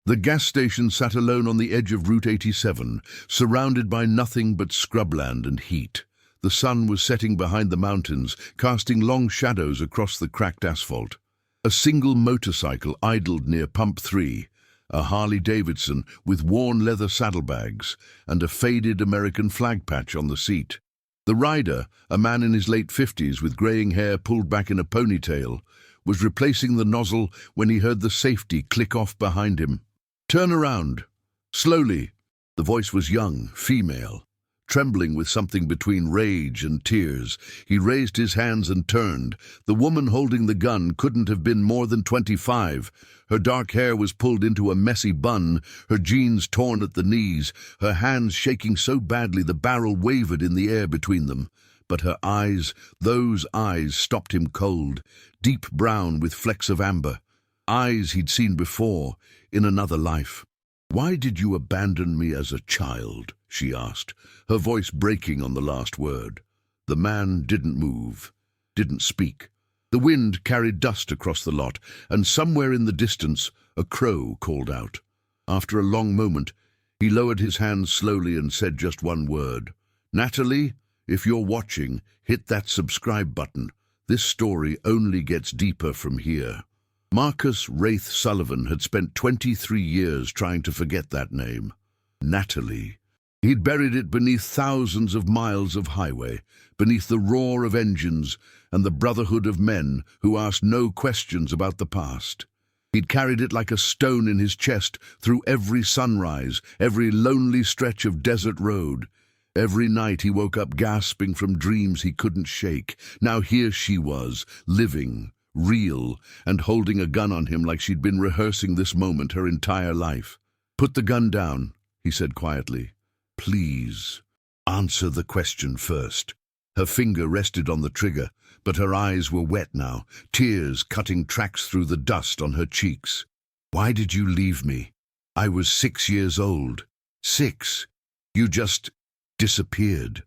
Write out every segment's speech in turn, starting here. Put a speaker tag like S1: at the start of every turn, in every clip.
S1: The gas station sat alone on the edge of Route 87, surrounded by nothing but scrubland and heat. The sun was setting behind the mountains, casting long shadows across the cracked asphalt. A single motorcycle idled near Pump 3, a Harley-Davidson with worn leather saddlebags and a faded American flag patch on the seat. The rider, a man in his late 50s with greying hair pulled back in a ponytail, was replacing the nozzle when he heard the safety click off behind him. "Turn around. Slowly." The voice was young, female. Trembling with something between rage and tears, he raised his hands and turned. The woman holding the gun couldn't have been more than 25. Her dark hair was pulled into a messy bun, her jeans torn at the knees, her hands shaking so badly the barrel wavered in the air between them. But her eyes, those eyes, stopped him cold, deep brown with flecks of amber. Eyes he'd seen before, in another life. "Why did you abandon me as a child?" she asked, her voice breaking on the last word. The man didn't move, didn't speak. The wind carried dust across the lot, and somewhere in the distance a crow called out. After a long moment, he lowered his hands slowly and said just one word. "Natalie, if you're watching, hit that subscribe button. This story only gets deeper from here." Marcus Wraith Sullivan had spent 23 years trying to forget that name. Natalie. He'd buried it beneath thousands of miles of highway, beneath the roar of engines and the brotherhood of men who asked no questions about the past. He'd carried it like a stone in his chest through every sunrise, every lonely stretch of desert road. Every night he woke up gasping from dreams he couldn't shake. Now here she was, living, real, and holding a gun on him like she'd been rehearsing this moment her entire life. "Put the gun down," he said quietly. "Please, answer the question first." Her finger rested on the trigger, but her eyes were wet now, tears cutting tracks through the dust on her cheeks. "Why did you leave me? I was 6 years old. 6. You just disappeared."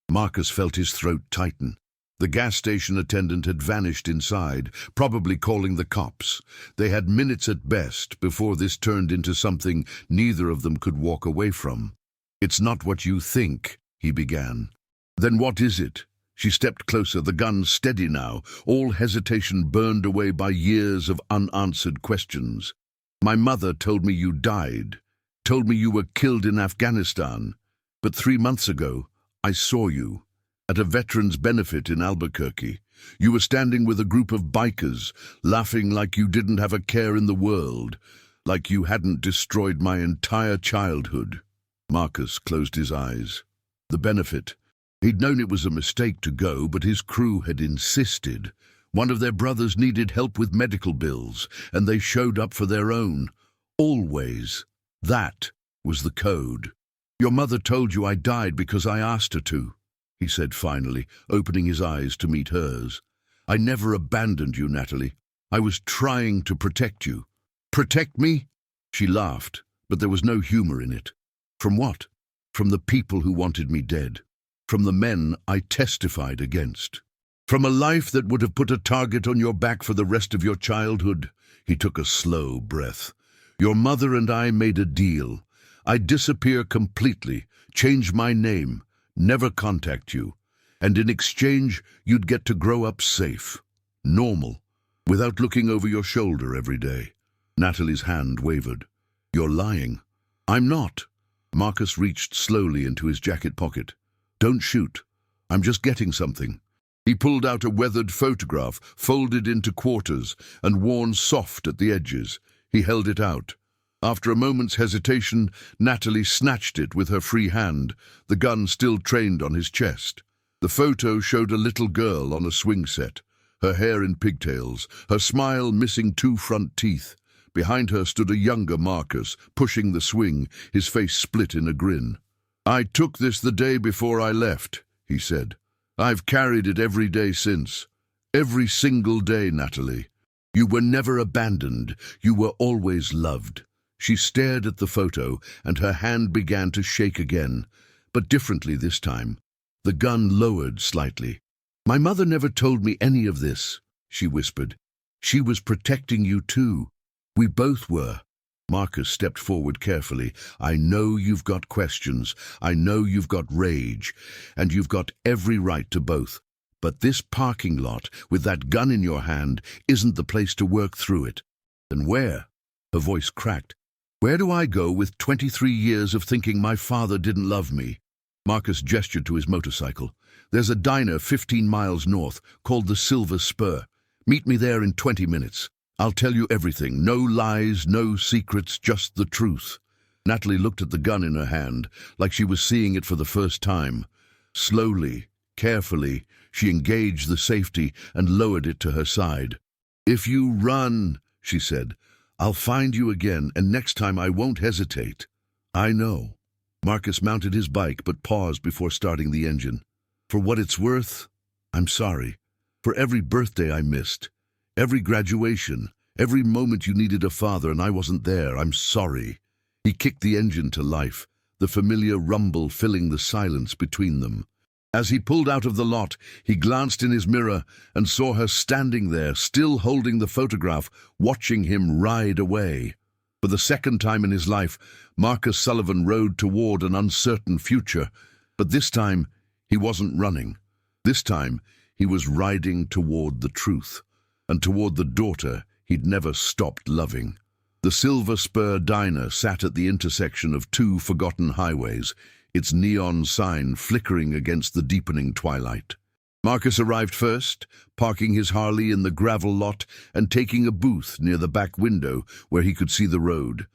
S1: Marcus felt his throat tighten. The gas station attendant had vanished inside, probably calling the cops. They had minutes at best before this turned into something neither of them could walk away from. "It's not what you think," he began. "Then what is it?" She stepped closer, the gun steady now, all hesitation burned away by years of unanswered questions. "My mother told me you died, told me you were killed in Afghanistan. But 3 months ago, I saw you. At a veterans' benefit in Albuquerque. You were standing with a group of bikers, laughing like you didn't have a care in the world, like you hadn't destroyed my entire childhood." Marcus closed his eyes. The benefit. He'd known it was a mistake to go, but his crew had insisted. One of their brothers needed help with medical bills, and they showed up for their own. Always. That was the code. "Your mother told you I died because I asked her to," he said finally, opening his eyes to meet hers. "I never abandoned you, Natalie. I was trying to protect you." "Protect me?" She laughed, but there was no humor in it. "From what?" "From the people who wanted me dead. From the men I testified against. From a life that would have put a target on your back for the rest of your childhood." He took a slow breath. "Your mother and I made a deal. I'd disappear completely, change my name, never contact you, and in exchange you'd get to grow up safe, normal, without looking over your shoulder every day." Natalie's hand wavered. "You're lying." "I'm not." Marcus reached slowly into his jacket pocket. "Don't shoot. I'm just getting something." He pulled out a weathered photograph, folded into quarters and worn soft at the edges. He held it out. After a moment's hesitation, Natalie snatched it with her free hand, the gun still trained on his chest. The photo showed a little girl on a swing set, her hair in pigtails, her smile missing 2 front teeth. Behind her stood a younger Marcus, pushing the swing, his face split in a grin. "I took this the day before I left," he said. "I've carried it every day since. Every single day, Natalie. You were never abandoned. You were always loved." She stared at the photo, and her hand began to shake again, but differently this time. The gun lowered slightly. "My mother never told me any of this," she whispered. "She was protecting you too. We both were. Marcus stepped forward carefully. I know you've got questions. I know you've got rage. And you've got every right to both. But this parking lot, with that gun in your hand, isn't the place to work through it. Then where? Her voice cracked. Where do I go with 23 years of thinking my father didn't love me? Marcus gestured to his motorcycle. There's a diner 15 miles north called the Silver Spur. Meet me there in 20 minutes. I'll tell you everything. No lies, no secrets, just the truth. Natalie looked at the gun in her hand, like she was seeing it for the first time. Slowly, carefully, she engaged the safety and lowered it to her side. If you run, she said, I'll find you again, and next time I won't hesitate. I know. Marcus mounted his bike but paused before starting the engine. For what it's worth, I'm sorry. For every birthday I missed, every graduation, every moment you needed a father and I wasn't there, I'm sorry. He kicked the engine to life, the familiar rumble filling the silence between them. As he pulled out of the lot, he glanced in his mirror and saw her standing there, still holding the photograph, watching him ride away. For the second time in his life, Marcus Sullivan rode toward an uncertain future. But this time, he wasn't running. This time, he was riding toward the truth, and toward the daughter he'd never stopped loving. The Silver Spur Diner sat at the intersection of two forgotten highways, its neon sign flickering against the deepening twilight. Marcus arrived first, parking his Harley in the gravel lot and taking a booth near the back window where he could see the road.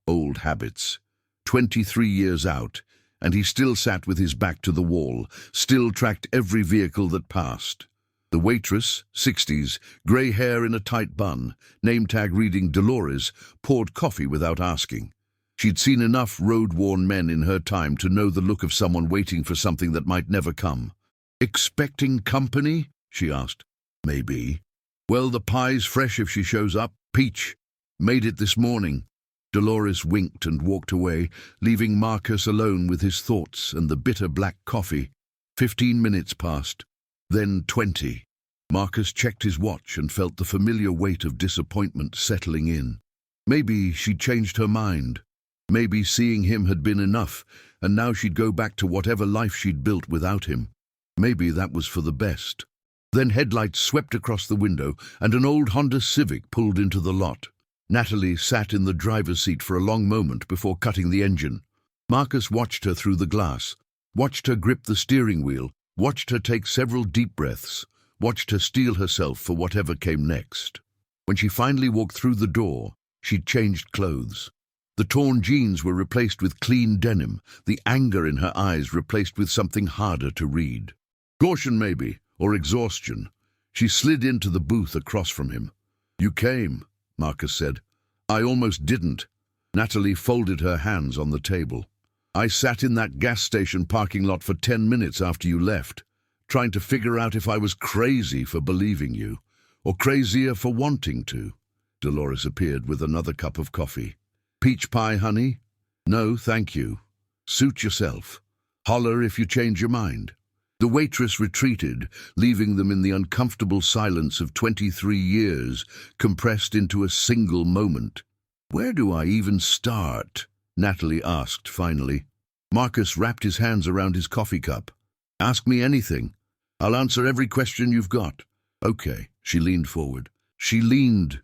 S1: Old habits. 23 years out, and he still sat with his back to the wall, still tracked every vehicle that passed. The waitress, 60s, grey hair in a tight bun, name tag reading Dolores, poured coffee without asking. She'd seen enough road-worn men in her time to know the look of someone waiting for something that might never come. Expecting company? She asked. Maybe. Well, the pie's fresh if she shows up. Peach. Made it this morning. Dolores winked and walked away, leaving Marcus alone with his thoughts and the bitter black coffee. 15 minutes passed. Then 20. Marcus checked his watch and felt the familiar weight of disappointment settling in. Maybe she'd changed her mind. Maybe seeing him had been enough, and now she'd go back to whatever life she'd built without him. Maybe that was for the best. Then headlights swept across the window, and an old Honda Civic pulled into the lot. Natalie sat in the driver's seat for a long moment before cutting the engine. Marcus watched her through the glass, watched her grip the steering wheel, watched her take several deep breaths, watched her steel herself for whatever came next. When she finally walked through the door, she'd changed clothes. The torn jeans were replaced with clean denim, the anger in her eyes replaced with something harder to read. Caution maybe, or exhaustion. She slid into the booth across from him. You came, Marcus said. I almost didn't. Natalie folded her hands on the table. I sat in that gas station parking lot for 10 minutes after you left, trying to figure out if I was crazy for believing you, or crazier for wanting to. Dolores appeared with another cup of coffee. Peach pie, honey? No, thank you. Suit yourself. Holler if you change your mind. The waitress retreated, leaving them in the uncomfortable silence of 23 years, compressed into a single moment. Where do I even start? Natalie asked finally. Marcus wrapped his hands around his coffee cup. Ask me anything. I'll answer every question you've got. Okay, she leaned forward. She leaned.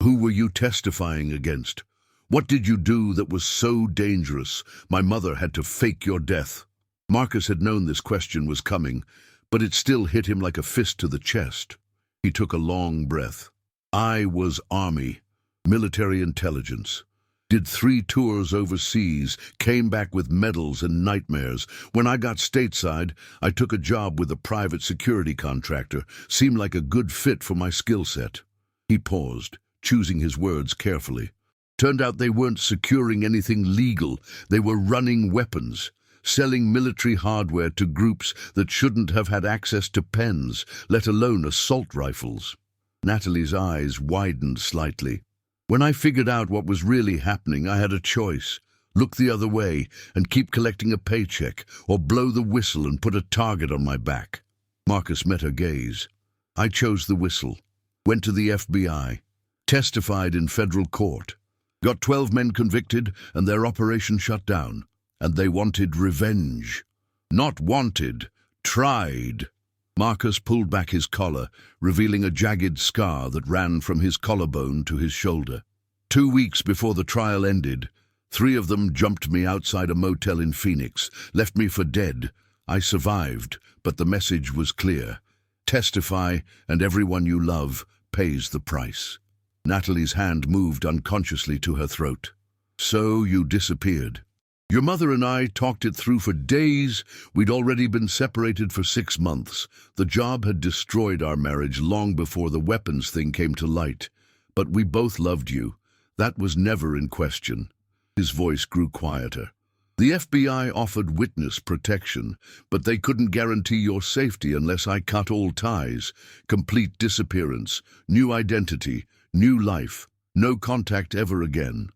S1: Who were you testifying against? What did you do that was so dangerous my mother had to fake your death? Marcus had known this question was coming, but it still hit him like a fist to the chest. He took a long breath. I was Army, military intelligence. Did 3 tours overseas, came back with medals and nightmares. When I got stateside, I took a job with a private security contractor. Seemed like a good fit for my skill set. He paused, choosing his words carefully. Turned out they weren't securing anything legal. They were running weapons, selling military hardware to groups that shouldn't have had access to pens, let alone assault rifles. Natalie's eyes widened slightly. When I figured out what was really happening, I had a choice. Look the other way and keep collecting a paycheck, or blow the whistle and put a target on my back. Marcus met her gaze. I chose the whistle, went to the FBI, testified in federal court. Got 12 men convicted and their operation shut down. And they wanted revenge. Not wanted, tried. Marcus pulled back his collar, revealing a jagged scar that ran from his collarbone to his shoulder. 2 weeks before the trial ended, 3 of them jumped me outside a motel in Phoenix, left me for dead. I survived, but the message was clear. Testify, and everyone you love pays the price. Natalie's hand moved unconsciously to her throat. So you disappeared. Your mother and I talked it through for days. We'd already been separated for 6 months. The job had destroyed our marriage long before the weapons thing came to light. But we both loved you. That was never in question. His voice grew quieter. The FBI offered witness protection, but they couldn't guarantee your safety unless I cut all ties. Complete disappearance, new identity, new life, no contact ever again.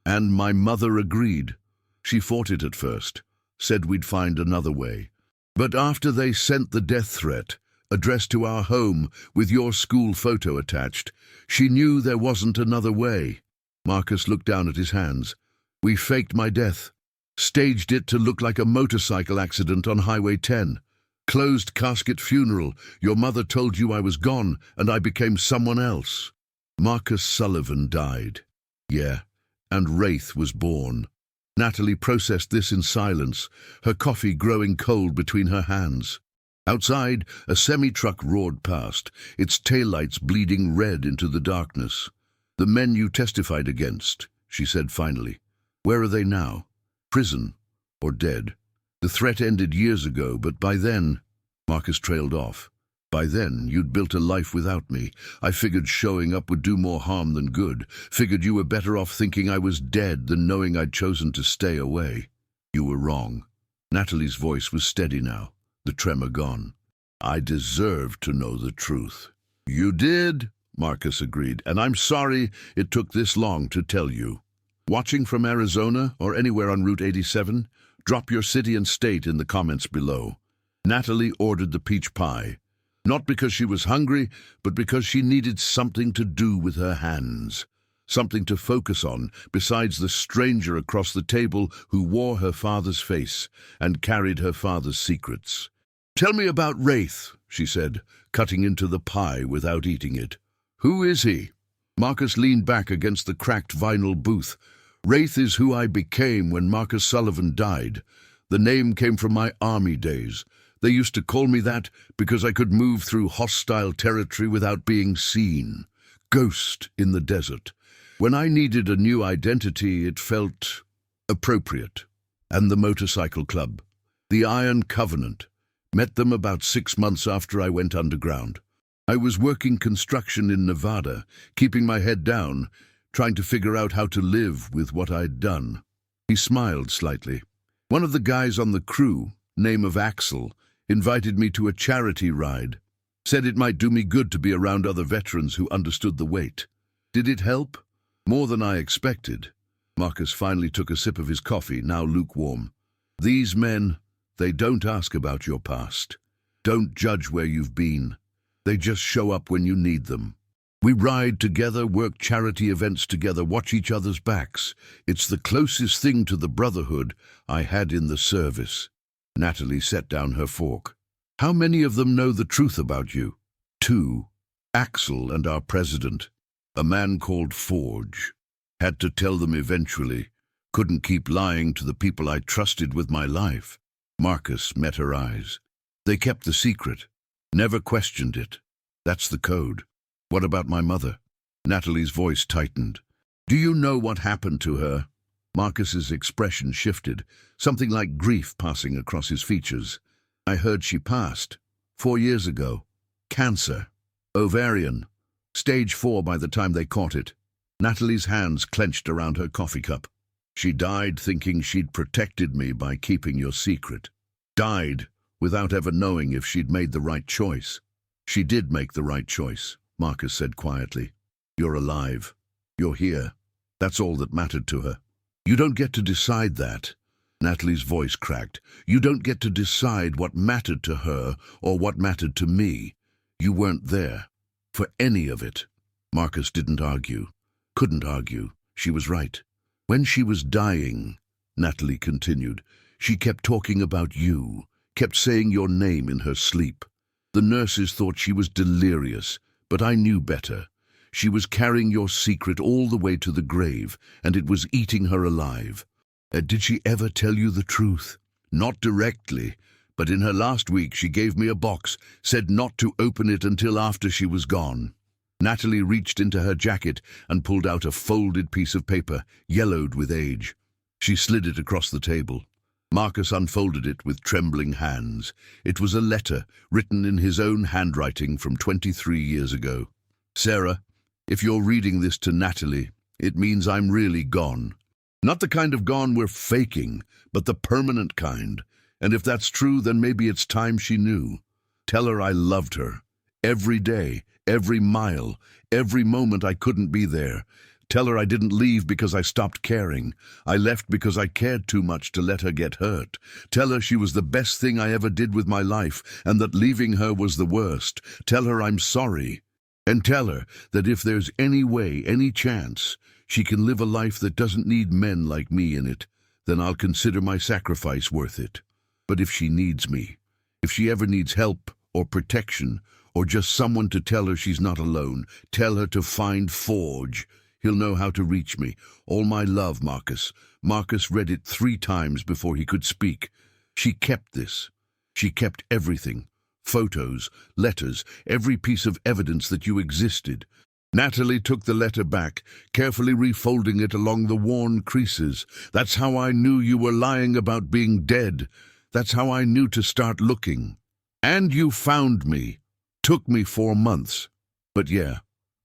S1: And my mother agreed. She fought it at first, said we'd find another way. But after they sent the death threat, addressed to our home with your school photo attached, she knew there wasn't another way. Marcus looked down at his hands. We faked my death. Staged it to look like a motorcycle accident on Highway 10. Closed casket funeral. Your mother told you I was gone, and I became someone else. Marcus Sullivan died. Yeah, and Wraith was born. Natalie processed this in silence, her coffee growing cold between her hands. Outside, a semi-truck roared past, its taillights bleeding red into the darkness. The men you testified against, she said finally. Where are they now? Prison or dead? The threat ended years ago, but by then... Marcus trailed off. By then, you'd built a life without me. I figured showing up would do more harm than good. Figured you were better off thinking I was dead than knowing I'd chosen to stay away. You were wrong. Natalie's voice was steady now, the tremor gone. I deserved to know the truth. You did, Marcus agreed, and I'm sorry it took this long to tell you. Watching from Arizona or anywhere on Route 87? Drop your city and state in the comments below. Natalie ordered the peach pie. Not because she was hungry, but because she needed something to do with her hands. Something to focus on besides the stranger across the table who wore her father's face and carried her father's secrets. Tell me about Wraith, she said, cutting into the pie without eating it. Who is he? Marcus leaned back against the cracked vinyl booth. Wraith is who I became when Marcus Sullivan died. The name came from my army days. They used to call me that because I could move through hostile territory without being seen. Ghost in the desert. When I needed a new identity, it felt appropriate. And the motorcycle club. The Iron Covenant. Met them about 6 months after I went underground. I was working construction in Nevada, keeping my head down, trying to figure out how to live with what I'd done. He smiled slightly. One of the guys on the crew, name of Axel, invited me to a charity ride. Said it might do me good to be around other veterans who understood the weight. Did it help? More than I expected. Marcus finally took a sip of his coffee, now lukewarm. These men, they don't ask about your past. Don't judge where you've been. They just show up when you need them. We ride together, work charity events together, watch each other's backs. It's the closest thing to the brotherhood I had in the service. Natalie set down her fork. How many of them know the truth about you? 2. Axel and our president. A man called Forge. Had to tell them eventually. Couldn't keep lying to the people I trusted with my life. Marcus met her eyes. They kept the secret. Never questioned it. That's the code. What about my mother? Natalie's voice tightened. Do you know what happened to her? Marcus's expression shifted, something like grief passing across his features. I heard she passed. 4 years ago. Cancer. Ovarian. Stage 4 by the time they caught it. Natalie's hands clenched around her coffee cup. She died thinking she'd protected me by keeping your secret. Died without ever knowing if she'd made the right choice. She did make the right choice, Marcus said quietly. You're alive. You're here. That's all that mattered to her. You don't get to decide that. Natalie's voice cracked. You don't get to decide what mattered to her or what mattered to me. You weren't there for any of it. Marcus didn't argue. Couldn't argue. She was right. When she was dying, Natalie continued, she kept talking about you, kept saying your name in her sleep. The nurses thought she was delirious, but I knew better. She was carrying your secret all the way to the grave, and it was eating her alive. Did she ever tell you the truth? Not directly, but in her last week she gave me a box, said not to open it until after she was gone. Natalie reached into her jacket and pulled out a folded piece of paper, yellowed with age. She slid it across the table. Marcus unfolded it with trembling hands. It was a letter, written in his own handwriting from 23 years ago. Sarah, if you're reading this to Natalie, it means I'm really gone. Not the kind of gone we're faking, but the permanent kind. And if that's true, then maybe it's time she knew. Tell her I loved her. Every day, every mile, every moment I couldn't be there. Tell her I didn't leave because I stopped caring. I left because I cared too much to let her get hurt. Tell her she was the best thing I ever did with my life, and that leaving her was the worst. Tell her I'm sorry. And tell her that if there's any way, any chance, she can live a life that doesn't need men like me in it, then I'll consider my sacrifice worth it. But if she needs me, if she ever needs help or protection, or just someone to tell her she's not alone, tell her to find Forge. He'll know how to reach me. All my love, Marcus. Marcus read it 3 times before he could speak. She kept this. She kept everything. Photos, letters, every piece of evidence that you existed. Natalie took the letter back, carefully refolding it along the worn creases. That's how I knew you were lying about being dead. That's how I knew to start looking. And you found me. Took me 4 months. But yeah,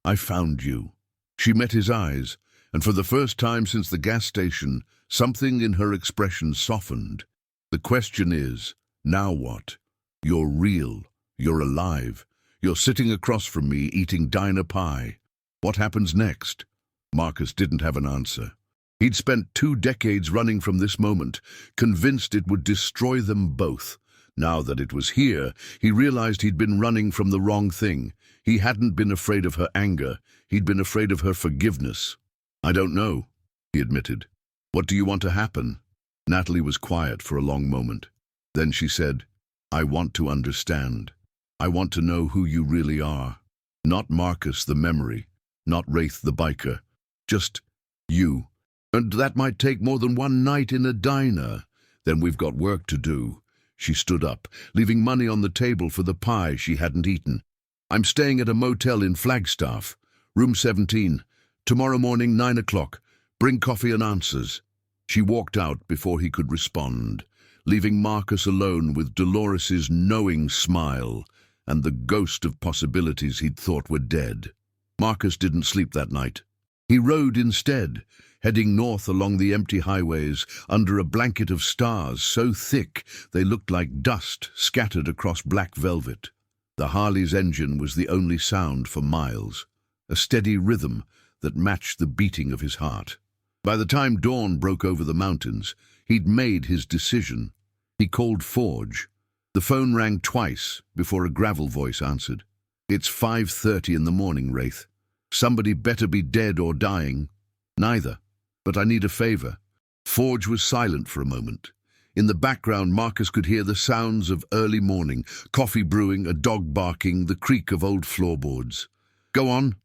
S1: I found you. She met his eyes, and for the first time since the gas station, something in her expression softened. The question is, now what? You're real. You're alive. You're sitting across from me eating diner pie. What happens next? Marcus didn't have an answer. He'd spent 2 decades running from this moment, convinced it would destroy them both. Now that it was here, he realized he'd been running from the wrong thing. He hadn't been afraid of her anger. He'd been afraid of her forgiveness. I don't know, he admitted. What do you want to happen? Natalie was quiet for a long moment. Then she said, I want to understand. I want to know who you really are. Not Marcus the memory, not Wraith the biker. Just you. And that might take more than 1 night in a diner. Then we've got work to do. She stood up, leaving money on the table for the pie she hadn't eaten. I'm staying at a motel in Flagstaff. Room 17. Tomorrow morning, 9 o'clock. Bring coffee and answers. She walked out before he could respond, leaving Marcus alone with Dolores's knowing smile and the ghost of possibilities he'd thought were dead. Marcus didn't sleep that night. He rode instead, heading north along the empty highways under a blanket of stars so thick they looked like dust scattered across black velvet. The Harley's engine was the only sound for miles, a steady rhythm that matched the beating of his heart. By the time dawn broke over the mountains, he'd made his decision. He called Forge. The phone rang twice before a gravel voice answered. It's 5:30 in the morning, Wraith. Somebody better be dead or dying. Neither. But I need a favor. Forge was silent for a moment. In the background, Marcus could hear the sounds of early morning, coffee brewing, a dog barking, the creak of old floorboards. Go on.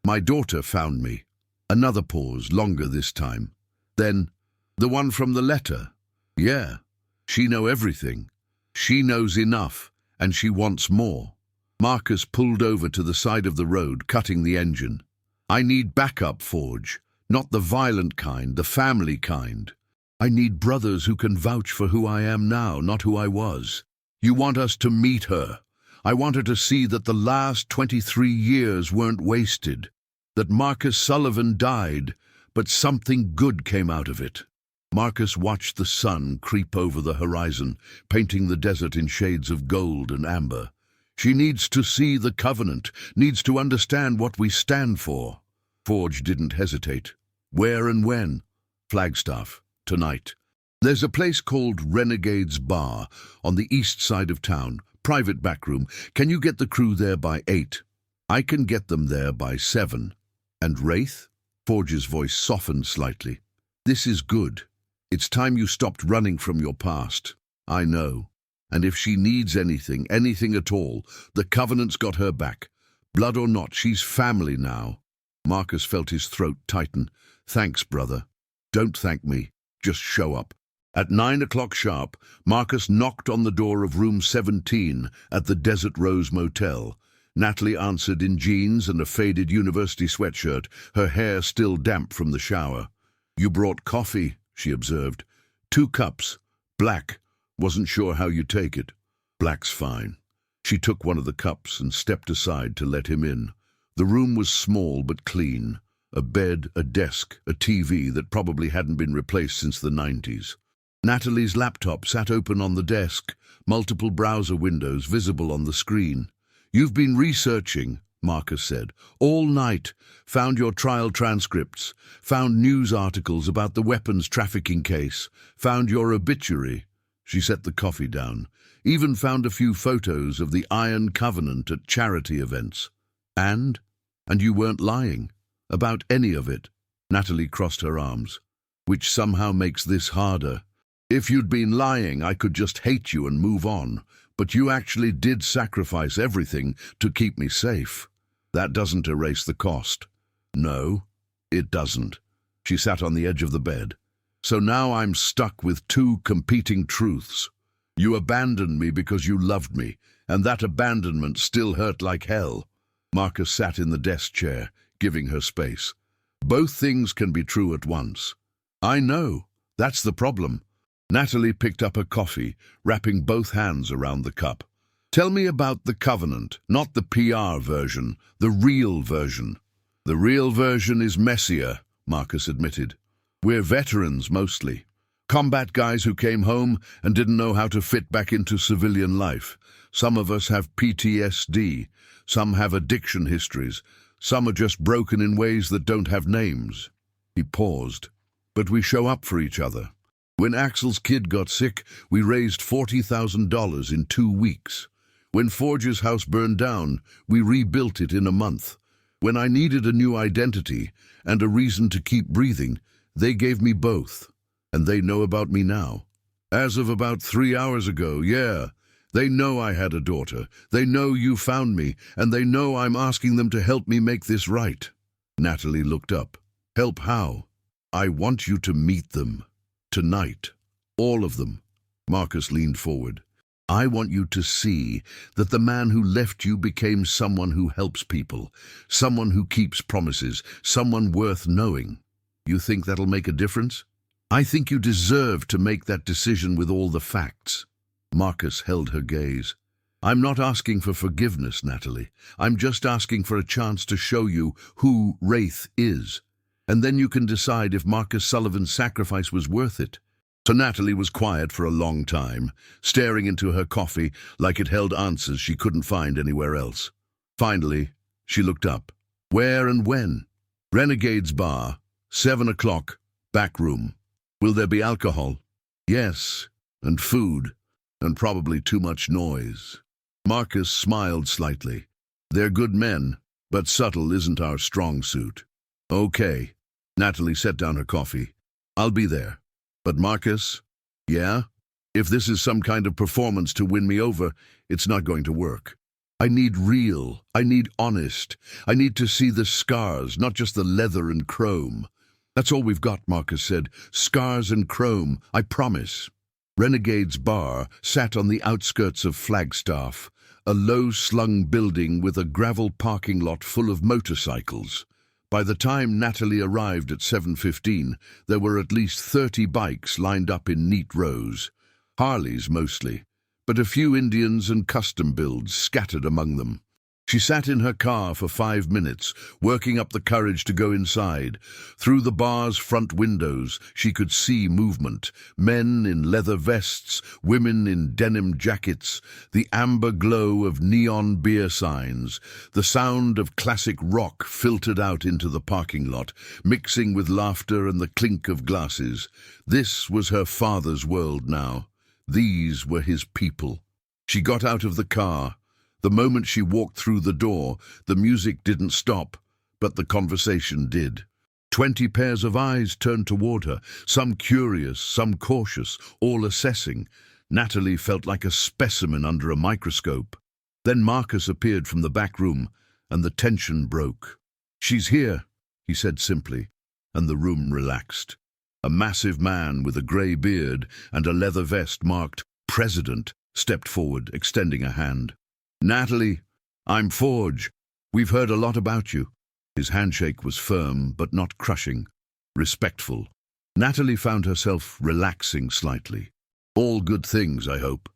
S1: My daughter found me. Another pause, longer this time. Then, the one from the letter. Yeah, she know everything. She knows enough, and she wants more. Marcus pulled over to the side of the road, cutting the engine. I need backup, Forge. Not the violent kind, the family kind. I need brothers who can vouch for who I am now, not who I was. You want us to meet her. I want her to see that the last 23 years weren't wasted. That Marcus Sullivan died, but something good came out of it. Marcus watched the sun creep over the horizon, painting the desert in shades of gold and amber. She needs to see the covenant, needs to understand what we stand for. Forge didn't hesitate. Where and when? Flagstaff, tonight. There's a place called Renegade's Bar on the east side of town, private backroom. Can you get the crew there by 8? I can get them there by 7. And Wraith? Forge's voice softened slightly. This is good. It's time you stopped running from your past. I know. And if she needs anything, anything at all, the Covenant's got her back. Blood or not, she's family now. Marcus felt his throat tighten. Thanks, brother. Don't thank me. Just show up. At 9 o'clock sharp, Marcus knocked on the door of room 17 at the Desert Rose Motel. Natalie answered in jeans and a faded university sweatshirt, her hair still damp from the shower. You brought coffee, she observed. 2 cups. Black. Wasn't sure how you take it. Black's fine. She took one of the cups and stepped aside to let him in. The room was small but clean. A bed, a desk, a TV that probably hadn't been replaced since the 90s. Natalie's laptop sat open on the desk, multiple browser windows visible on the screen. You've been researching, Marcus said, all night. Found your trial transcripts, found news articles about the weapons trafficking case, found your obituary. She set the coffee down. Even found a few photos of the Iron Covenant at charity events. And you weren't lying about any of it. Natalie crossed her arms. Which somehow makes this harder. If you'd been lying, I could just hate you and move on. But you actually did sacrifice everything to keep me safe. That doesn't erase the cost. No, it doesn't. She sat on the edge of the bed. So now I'm stuck with 2 competing truths. You abandoned me because you loved me, and that abandonment still hurt like hell. Marcus sat in the desk chair, giving her space. Both things can be true at once. I know. That's the problem. Natalie picked up her coffee, wrapping both hands around the cup. Tell me about the Covenant, not the PR version, the real version. The real version is messier, Marcus admitted. We're veterans, mostly. Combat guys who came home and didn't know how to fit back into civilian life. Some of us have PTSD. Some have addiction histories. Some are just broken in ways that don't have names. He paused. But we show up for each other. When Axel's kid got sick, we raised $40,000 in 2 weeks. When Forge's house burned down, we rebuilt it in a month. When I needed a new identity and a reason to keep breathing, they gave me both. And they know about me now. As of about 3 hours ago, yeah. They know I had a daughter. They know you found me, and they know I'm asking them to help me make this right. Natalie looked up. Help how? I want you to meet them. Tonight. All of them. Marcus leaned forward. I want you to see that the man who left you became someone who helps people, someone who keeps promises, someone worth knowing. You think that'll make a difference? I think you deserve to make that decision with all the facts. Marcus held her gaze. I'm not asking for forgiveness, Natalie. I'm just asking for a chance to show you who Wraith is. And then you can decide if Marcus Sullivan's sacrifice was worth it. So Natalie was quiet for a long time, staring into her coffee like it held answers she couldn't find anywhere else. Finally, she looked up. Where and when? Renegade's Bar, 7 o'clock, back room. Will there be alcohol? Yes, and food, and probably too much noise. Marcus smiled slightly. They're good men, but subtle isn't our strong suit. Okay. Natalie set down her coffee. I'll be there. But Marcus? Yeah? If this is some kind of performance to win me over, it's not going to work. I need real. I need honest. I need to see the scars, not just the leather and chrome. That's all we've got, Marcus said. Scars and chrome, I promise. Renegade's Bar sat on the outskirts of Flagstaff, a low-slung building with a gravel parking lot full of motorcycles. By the time Natalie arrived at 7:15, there were at least 30 bikes lined up in neat rows. Harleys mostly, but a few Indians and custom builds scattered among them. She sat in her car for 5 minutes, working up the courage to go inside. Through the bar's front windows, she could see movement. Men in leather vests, women in denim jackets, the amber glow of neon beer signs. The sound of classic rock filtered out into the parking lot, mixing with laughter and the clink of glasses. This was her father's world now. These were his people. She got out of the car. The moment she walked through the door, the music didn't stop, but the conversation did. 20 pairs of eyes turned toward her, some curious, some cautious, all assessing. Natalie felt like a specimen under a microscope. Then Marcus appeared from the back room, and the tension broke. "She's here," he said simply, and the room relaxed. A massive man with a grey beard and a leather vest marked President stepped forward, extending a hand. "Natalie, I'm Forge. We've heard a lot about you." His handshake was firm, but not crushing, respectful. Natalie found herself relaxing slightly. "All good things, I hope.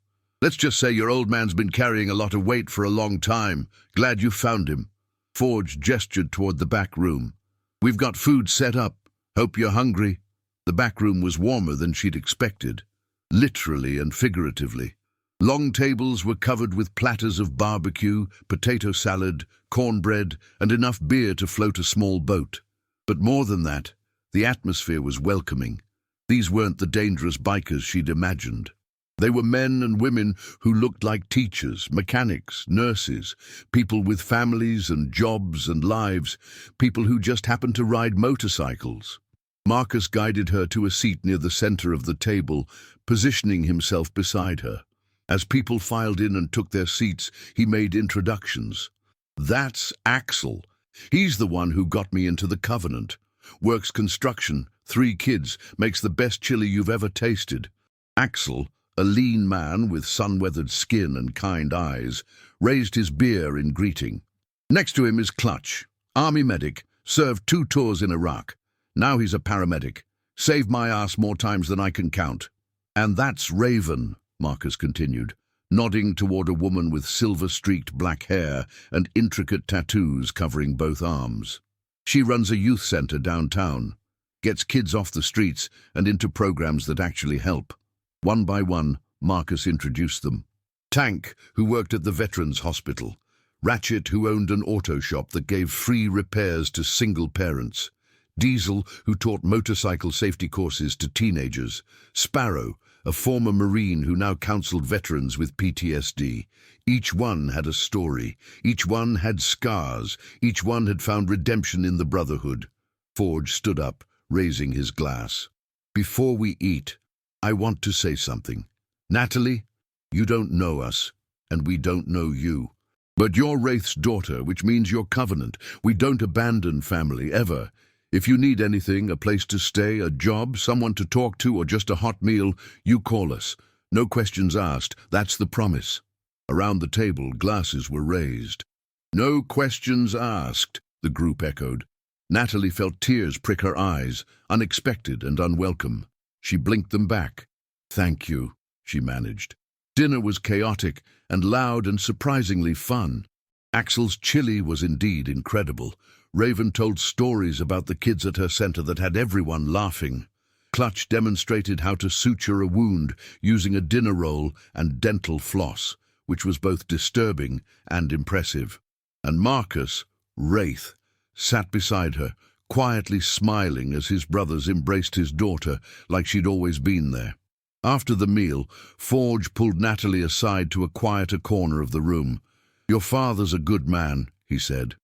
S1: Let's just say your old man's been carrying a lot of weight for a long time. Glad you found him." Forge gestured toward the back room. "We've got food set up. Hope you're hungry." The back room was warmer than she'd expected, literally and figuratively. Long tables were covered with platters of barbecue, potato salad, cornbread, and enough beer to float a small boat. But more than that, the atmosphere was welcoming. These weren't the dangerous bikers she'd imagined. They were men and women who looked like teachers, mechanics, nurses, people with families and jobs and lives, people who just happened to ride motorcycles. Marcus guided her to a seat near the center of the table, positioning himself beside her. As people filed in and took their seats, he made introductions. "That's Axel. He's the one who got me into the Covenant. Works construction, 3 kids, makes the best chili you've ever tasted." Axel, a lean man with sun-weathered skin and kind eyes, raised his beer in greeting. Next to him is Clutch, Army medic, served 2 tours in Iraq. Now he's a paramedic. Saved my ass more times than I can count. "And that's Raven," Marcus continued, nodding toward a woman with silver-streaked black hair and intricate tattoos covering both arms. "She runs a youth center downtown, gets kids off the streets and into programs that actually help." One by one, Marcus introduced them. Tank, who worked at the Veterans Hospital. Ratchet, who owned an auto shop that gave free repairs to single parents. Diesel, who taught motorcycle safety courses to teenagers. Sparrow, a former Marine who now counseled veterans with PTSD. Each one had a story. Each one had scars. Each one had found redemption in the Brotherhood. Forge stood up, raising his glass. "Before we eat, I want to say something. Natalie, you don't know us, and we don't know you. But you're Wraith's daughter, which means you're Covenant. We don't abandon family, ever. If you need anything, a place to stay, a job, someone to talk to, or just a hot meal, you call us. No questions asked, that's the promise." Around the table, glasses were raised. "No questions asked," the group echoed. Natalie felt tears prick her eyes, unexpected and unwelcome. She blinked them back. "Thank you," she managed. Dinner was chaotic and loud and surprisingly fun. Axel's chili was indeed incredible. Raven told stories about the kids at her center that had everyone laughing. Clutch demonstrated how to suture a wound using a dinner roll and dental floss, which was both disturbing and impressive. And Marcus, Wraith, sat beside her, quietly smiling as his brothers embraced his daughter like she'd always been there. After the meal, Forge pulled Natalie aside to a quieter corner of the room. "Your father's a good man," he said.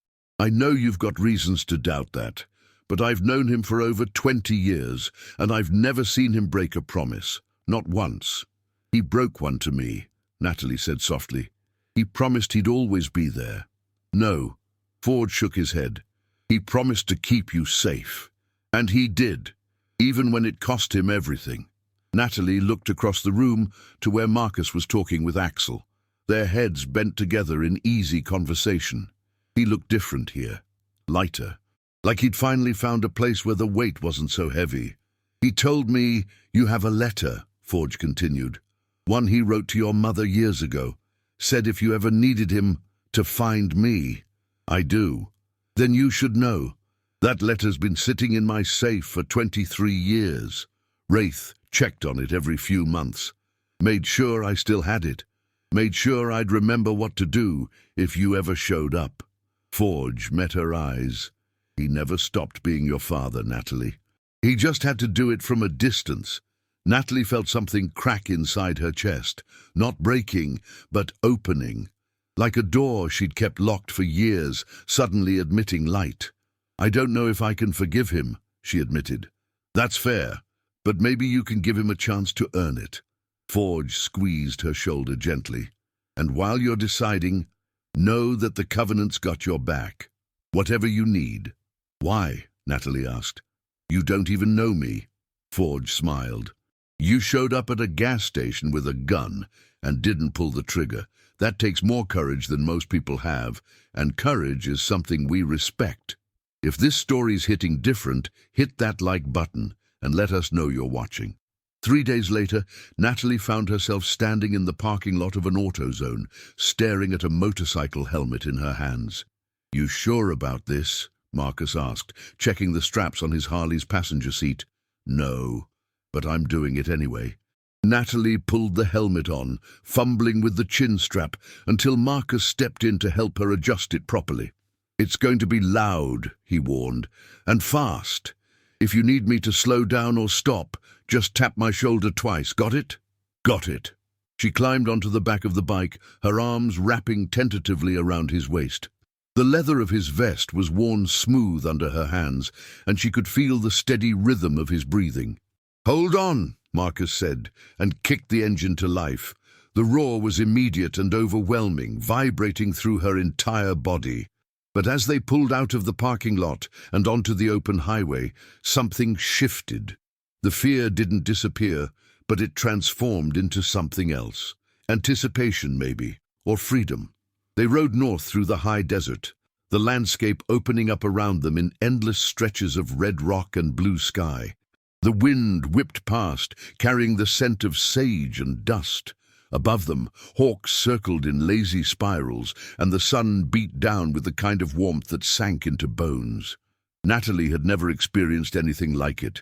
S1: "I know you've got reasons to doubt that, but I've known him for over 20 years, and I've never seen him break a promise. Not once." "He broke one to me," Natalie said softly. "He promised he'd always be there." "No." Forge shook his head. "He promised to keep you safe. And he did, even when it cost him everything." Natalie looked across the room to where Marcus was talking with Axel, their heads bent together in easy conversation. He looked different here, lighter, like he'd finally found a place where the weight wasn't so heavy. "He told me you have a letter," Forge continued. "One he wrote to your mother years ago. Said if you ever needed him, to find me." "I do." "Then you should know. That letter's been sitting in my safe for 23 years. Wraith checked on it every few months. Made sure I still had it. Made sure I'd remember what to do if you ever showed up." Forge met her eyes. "He never stopped being your father, Natalie. He just had to do it from a distance." Natalie felt something crack inside her chest, not breaking, but opening. Like a door she'd kept locked for years, suddenly admitting light. I don't know if I can forgive him, she admitted. That's fair, but maybe you can give him a chance to earn it. Forge squeezed her shoulder gently. And while you're deciding, know that the Covenant's got your back. Whatever you need. Why? Natalie asked. You don't even know me. Forge smiled. You showed up at a gas station with a gun and didn't pull the trigger. That takes more courage than most people have, and courage is something we respect. If this story's hitting different, hit that like button and let us know you're watching. 3 days later, Natalie found herself standing in the parking lot of an AutoZone, staring at a motorcycle helmet in her hands. You sure about this? Marcus asked, checking the straps on his Harley's passenger seat. No, but I'm doing it anyway. Natalie pulled the helmet on, fumbling with the chin strap, until Marcus stepped in to help her adjust it properly. It's going to be loud, he warned, and fast. If you need me to slow down or stop, just tap my shoulder twice. Got it? Got it. She climbed onto the back of the bike, her arms wrapping tentatively around his waist. The leather of his vest was worn smooth under her hands, and she could feel the steady rhythm of his breathing. Hold on, Marcus said, and kicked the engine to life. The roar was immediate and overwhelming, vibrating through her entire body. But as they pulled out of the parking lot and onto the open highway, something shifted. The fear didn't disappear, but it transformed into something else. Anticipation, maybe, or freedom. They rode north through the high desert, the landscape opening up around them in endless stretches of red rock and blue sky. The wind whipped past, carrying the scent of sage and dust. Above them, hawks circled in lazy spirals, and the sun beat down with the kind of warmth that sank into bones. Natalie had never experienced anything like it.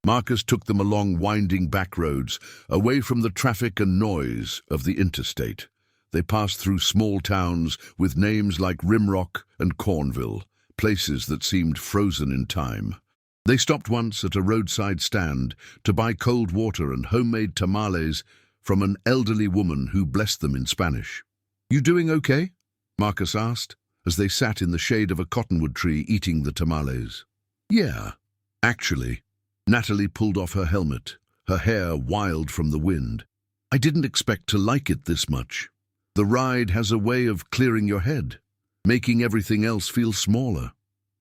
S1: Marcus took them along winding back roads, away from the traffic and noise of the interstate. They passed through small towns with names like Rimrock and Cornville, places that seemed frozen in time. They stopped once at a roadside stand to buy cold water and homemade tamales from an elderly woman who blessed them in Spanish. You doing okay? Marcus asked, as they sat in the shade of a cottonwood tree eating the tamales. Yeah, actually. Natalie pulled off her helmet, her hair wild from the wind. I didn't expect to like it this much. The ride has a way of clearing your head, making everything else feel smaller.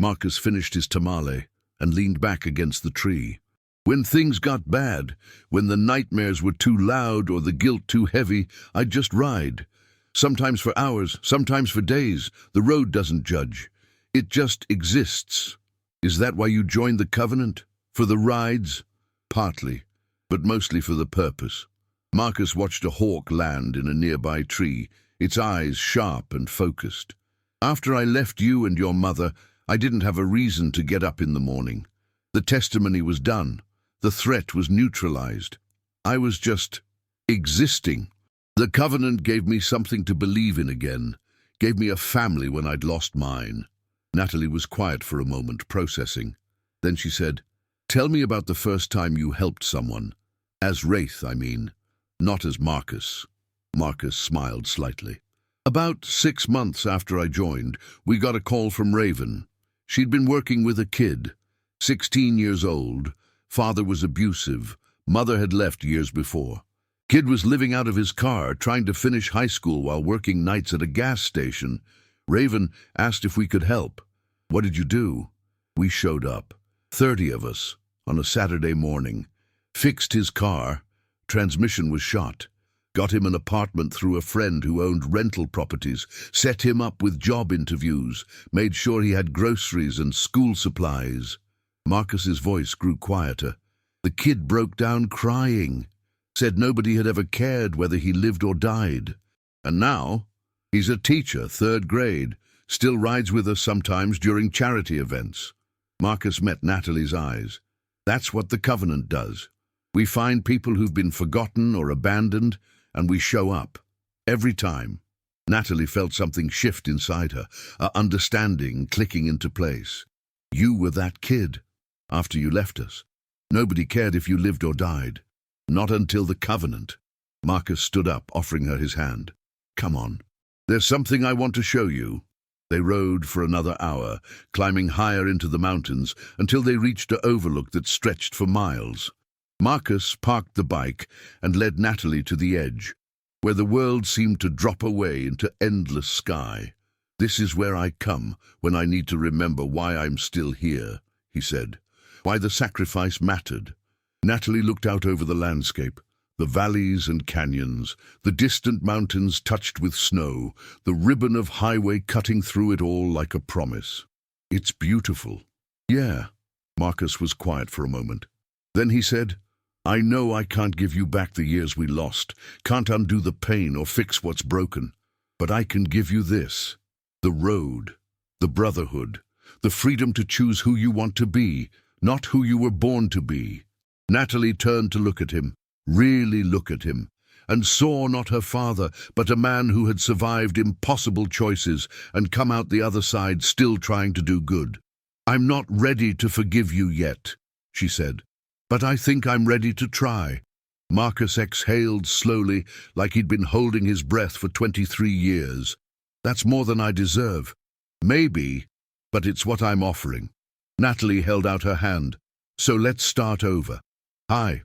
S1: Marcus finished his tamale and leaned back against the tree. When things got bad, when the nightmares were too loud or the guilt too heavy, I'd just ride. Sometimes for hours, sometimes for days. The road doesn't judge. It just exists. Is that why you joined the Covenant? For the rides? Partly, but mostly for the purpose. Marcus watched a hawk land in a nearby tree, its eyes sharp and focused. After I left you and your mother, I didn't have a reason to get up in the morning. The testimony was done. The threat was neutralized. I was just existing. The Covenant gave me something to believe in again, gave me a family when I'd lost mine. Natalie was quiet for a moment, processing. Then she said, Tell me about the first time you helped someone. As Wraith, I mean, not as Marcus. Marcus smiled slightly. About 6 months after I joined, we got a call from Raven. She'd been working with a kid, 16 years old. Father was abusive. Mother had left years before. Kid was living out of his car, trying to finish high school while working nights at a gas station. Raven asked if we could help. What did you do? We showed up, 30 of us, on a Saturday morning. Fixed his car. Transmission was shot. Got him an apartment through a friend who owned rental properties. Set him up with job interviews. Made sure he had groceries and school supplies. Marcus's voice grew quieter. The kid broke down crying. Said nobody had ever cared whether he lived or died. And now, he's a teacher, 3rd grade, still rides with us sometimes during charity events. Marcus met Natalie's eyes. That's what the Covenant does. We find people who've been forgotten or abandoned, and we show up. Every time. Natalie felt something shift inside her, a understanding clicking into place. You were that kid. After you left us. Nobody cared if you lived or died. Not until the Covenant. Marcus stood up, offering her his hand. Come on. There's something I want to show you. They rode for another hour, climbing higher into the mountains until they reached an overlook that stretched for miles. Marcus parked the bike and led Natalie to the edge, where the world seemed to drop away into endless sky. "This is where I come when I need to remember why I'm still here," he said. "Why the sacrifice mattered." Natalie looked out over the landscape. The valleys and canyons, the distant mountains touched with snow, the ribbon of highway cutting through it all like a promise. "It's beautiful." "Yeah." Marcus was quiet for a moment. Then he said, "I know I can't give you back the years we lost, can't undo the pain or fix what's broken. But I can give you this. The road, the brotherhood, the freedom to choose who you want to be, not who you were born to be." Natalie turned to look at him, really look at him, and saw not her father, but a man who had survived impossible choices and come out the other side still trying to do good. "I'm not ready to forgive you yet," she said, "but I think I'm ready to try." Marcus exhaled slowly, like he'd been holding his breath for 23 years. "That's more than I deserve." "Maybe, but it's what I'm offering." Natalie held out her hand. "So let's start over. Hi.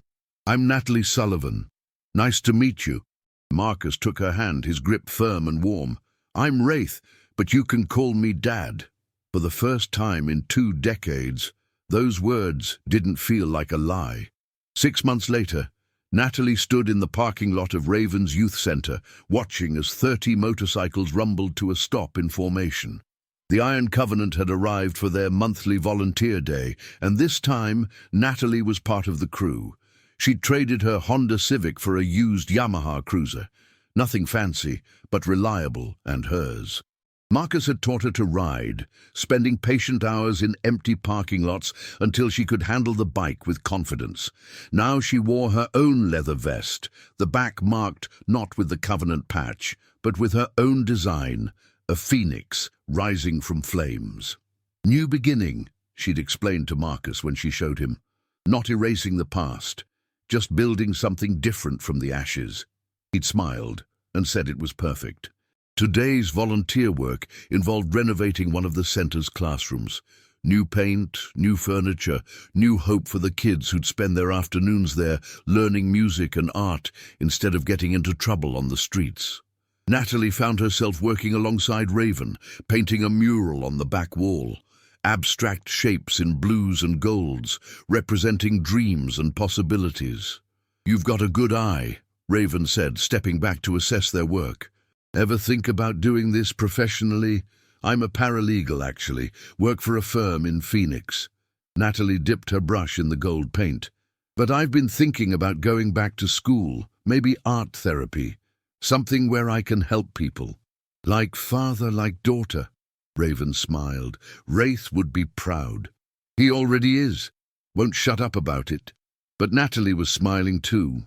S1: I'm Natalie Sullivan. Nice to meet you." Marcus took her hand, his grip firm and warm. "I'm Wraith, but you can call me Dad." For the first time in 2 decades, those words didn't feel like a lie. 6 months later, Natalie stood in the parking lot of Raven's Youth Center, watching as 30 motorcycles rumbled to a stop in formation. The Iron Covenant had arrived for their monthly volunteer day, and this time Natalie was part of the crew. She'd traded her Honda Civic for a used Yamaha cruiser. Nothing fancy, but reliable and hers. Marcus had taught her to ride, spending patient hours in empty parking lots until she could handle the bike with confidence. Now she wore her own leather vest, the back marked not with the Covenant patch, but with her own design, a phoenix rising from flames. "New beginning," she'd explained to Marcus when she showed him. "Not erasing the past, just building something different from the ashes." He'd smiled and said it was perfect. Today's volunteer work involved renovating one of the center's classrooms. New paint, new furniture, new hope for the kids who'd spend their afternoons there learning music and art instead of getting into trouble on the streets. Natalie found herself working alongside Raven, painting a mural on the back wall. Abstract shapes in blues and golds, representing dreams and possibilities. "You've got a good eye," Raven said, stepping back to assess their work. "Ever think about doing this professionally?" "I'm a paralegal, actually. Work for a firm in Phoenix." Natalie dipped her brush in the gold paint. "But I've been thinking about going back to school, maybe art therapy. Something where I can help people." "Like father, like daughter." Raven smiled. "Wraith would be proud." "He already is. Won't shut up about it." But Natalie was smiling too.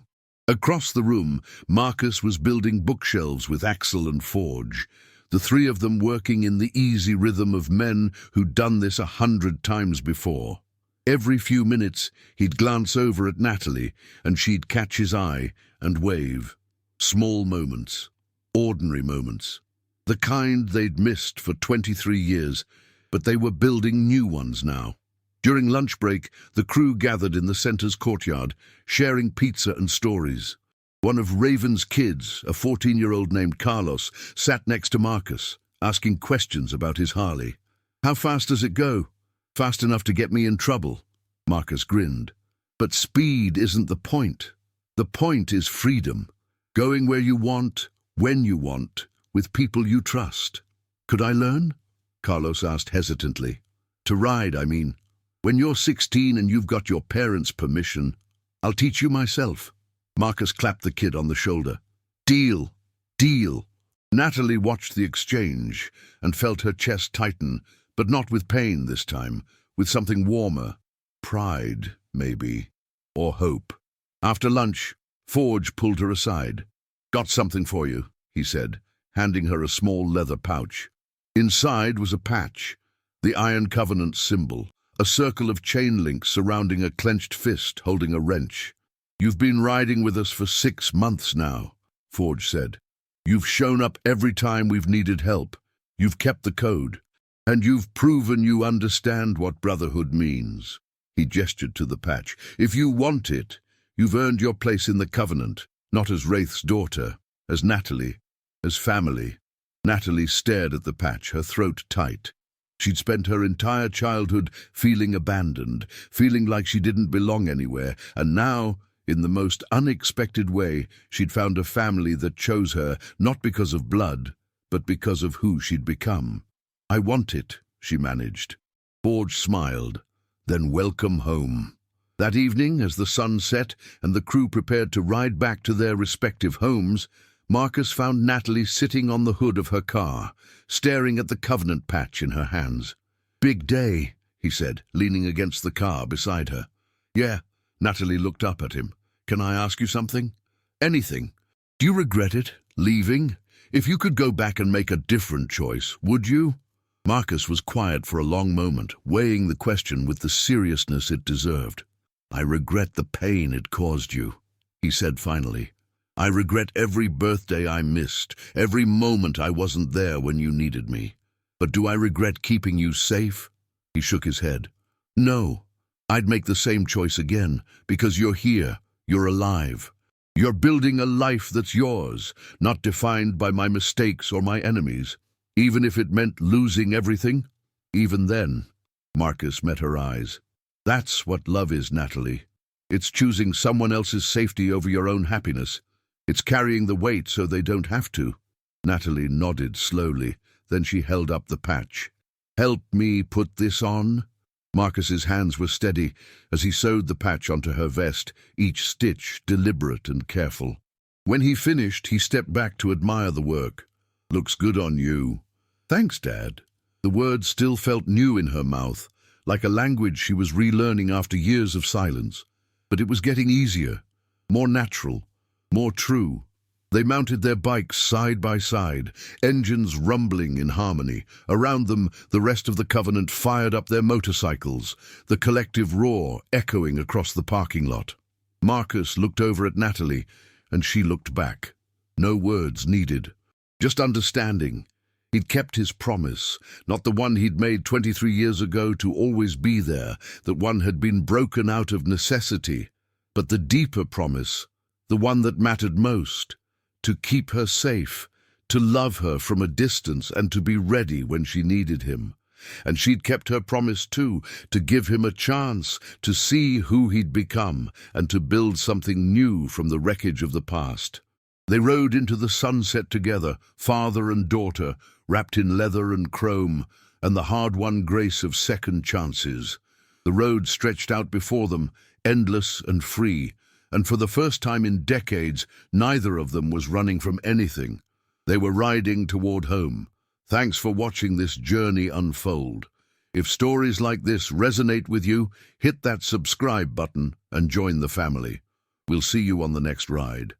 S1: Across the room, Marcus was building bookshelves with Axel and Forge, the 3 of them working in the easy rhythm of men who'd done this 100 times before. Every few minutes, he'd glance over at Natalie, and she'd catch his eye and wave. Small moments, ordinary moments. The kind they'd missed for 23 years, but they were building new ones now. During lunch break, the crew gathered in the center's courtyard, sharing pizza and stories. One of Raven's kids, a 14-year-old named Carlos, sat next to Marcus, asking questions about his Harley. "How fast does it go?" "Fast enough to get me in trouble." Marcus grinned. "But speed isn't the point. The point is freedom. Going where you want, when you want, with people you trust." "Could I learn?" Carlos asked hesitantly. "To ride, I mean. When you're 16 and you've got your parents' permission, I'll teach you myself." Marcus clapped the kid on the shoulder. "Deal, deal." Natalie watched the exchange and felt her chest tighten, but not with pain this time, with something warmer. Pride, maybe, or hope. After lunch, Forge pulled her aside. "Got something for you," he said, handing her a small leather pouch. Inside was a patch, the Iron Covenant symbol, a circle of chain links surrounding a clenched fist holding a wrench. "You've been riding with us for 6 months now," Forge said. "You've shown up every time we've needed help. You've kept the code, and you've proven you understand what brotherhood means." He gestured to the patch. "If you want it, you've earned your place in the Covenant, not as Wraith's daughter, as Natalie, as family." Natalie stared at the patch, her throat tight. She'd spent her entire childhood feeling abandoned, feeling like she didn't belong anywhere, and now, in the most unexpected way, she'd found a family that chose her, not because of blood, but because of who she'd become. "I want it," she managed. Forge smiled. "Then welcome home." That evening, as the sun set and the crew prepared to ride back to their respective homes, Marcus found Natalie sitting on the hood of her car, staring at the Covenant patch in her hands. "Big day," he said, leaning against the car beside her. "Yeah." Natalie looked up at him. "Can I ask you something?" "Anything." "Do you regret it, leaving? If you could go back and make a different choice, would you?" Marcus was quiet for a long moment, weighing the question with the seriousness it deserved. "I regret the pain it caused you," he said finally. "I regret every birthday I missed, every moment I wasn't there when you needed me. But do I regret keeping you safe?" He shook his head. "No. I'd make the same choice again, because you're here, you're alive. You're building a life that's yours, not defined by my mistakes or my enemies. Even if it meant losing everything?" "Even then." Marcus met her eyes. "That's what love is, Natalie. It's choosing someone else's safety over your own happiness. It's carrying the weight so they don't have to." Natalie nodded slowly, then she held up the patch. "Help me put this on?" Marcus's hands were steady as he sewed the patch onto her vest, each stitch deliberate and careful. When he finished, he stepped back to admire the work. "Looks good on you." "Thanks, Dad." The words still felt new in her mouth, like a language she was relearning after years of silence. But it was getting easier, more natural, more true. They mounted their bikes side by side, engines rumbling in harmony. Around them, the rest of the Covenant fired up their motorcycles, the collective roar echoing across the parking lot. Marcus looked over at Natalie, and she looked back. No words needed, just understanding. He'd kept his promise, not the one he'd made 23 years ago to always be there, that one had been broken out of necessity, but the deeper promise, the one that mattered most, to keep her safe, to love her from a distance and to be ready when she needed him. And she'd kept her promise too, to give him a chance to see who he'd become and to build something new from the wreckage of the past. They rode into the sunset together, father and daughter, wrapped in leather and chrome, and the hard-won grace of second chances. The road stretched out before them, endless and free, and for the first time in decades, neither of them was running from anything. They were riding toward home. Thanks for watching this journey unfold. If stories like this resonate with you, hit that subscribe button and join the family. We'll see you on the next ride.